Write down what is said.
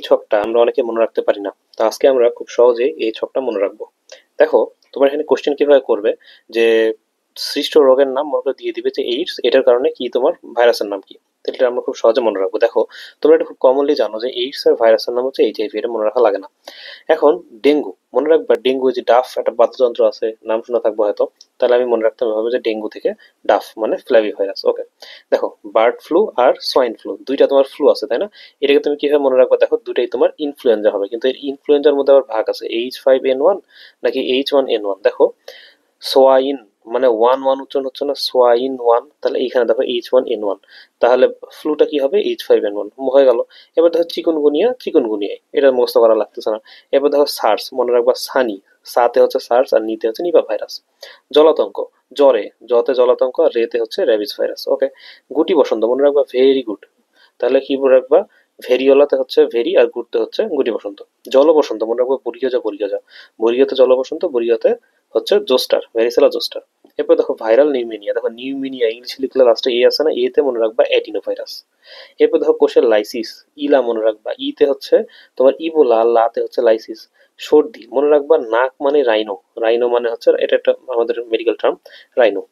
ছকটা আমরা অনেকে মনে রাখতে পারি না। তো আজকে আমরা খুব সহজেই এই ছকটা মনে রাখবো। দেখো, তোমার এখানে কোশ্চেন কিভাবে করবে যে সৃষ্ট রোগের নাম মনে করে দিয়ে দিবে যে এইডস, এটার কারণে কি তোমার ভাইরাসের নাম কি। তো এটা আমরা খুব সহজে মনে রাখবো। দেখো, তোমরা এটা খুব কমনলি জানো যে এইডস এর ভাইরাসের নাম হচ্ছে এইচআইভি, এটা মনে রাখা লাগে না। এখন ডেঙ্গু মনে রাখবা, ডেঙ্গু যে ডাফ একটা বাদ্যযন্ত্র আছে, নাম শোনা থাকবো হয়তো। তাহলে আমি মনে রাখতে হবে যে ডেঙ্গু থেকে ডাফ মানে ফ্ল্যাভি ভাইরাস। ওকে, দেখো বার্ড ফ্লু আর সোয়াইন ফ্লু, দুইটা তোমার ফ্লু আছে তাই না? এটাকে তুমি কিভাবে মনে রাখবা, দেখো দুইটাই তোমার ইনফ্লুয়েঞ্জা হবে, কিন্তু এর ইনফ্লুয়েঞ্জার মধ্যে আবার ভাগ আছে, H5N1 নাকি H1N1। দেখো, সোয়াইন মানে ওয়ান ওয়ান উচ্চারণ হচ্ছে না, সোয়াইন ওয়ান, তাহলে এইখানে দেখো H1N1, তাহলে ফ্লুটা কি হবে H5N1 হয়ে গেল। এবার দেখো চিকুনগুনিয়া, চিকুনগুনিয়ায়, এটা মুখস্থ করা লাগতেছে না। এবার দেখো সার্স মনে রাখবা, সানি, সাতে হচ্ছে সার্স আর নিতে হচ্ছে নিপা ভাইরাস। জলাতঙ্ক, জ্বরে, জতে জলাতঙ্ক আর রেতে হচ্ছে র্যাবিস ভাইরাস। ওকে, গুটি বসন্ত মনে রাখবা, ভেরি গুড, তাহলে কি মনে রাখবা, ভেরিওলাতে হচ্ছে ভেরি আর গুড়তে হচ্ছে গুটি বসন্ত। জল বসন্ত মনে রাখবো, বরিগজা বরিগজা, বরিগতে জল বসন্ত, বরিগতে হচ্ছে জোস্টার, ভেরিসেলা জোস্টার। এরপর দেখো ভাইরাল নিউমিনিয়া, দেখো নিউমিনিয়া ইংলিশে লিখলে লাস্টে এ আছে না, এতে মনে রাখবা অ্যাডিনোভাইরাস। এরপর দেখো কোষের লাইসিস, ইলা মনে রাখবা, ইতে হচ্ছে তোমার ইবোলা, লাতে হচ্ছে লাইসিস। সর্দি মনে রাখবা, নাক মানে রাইনো, রাইনো মানে হচ্ছে এটা একটা আমাদের মেডিকেল টার্ম, রাইনো।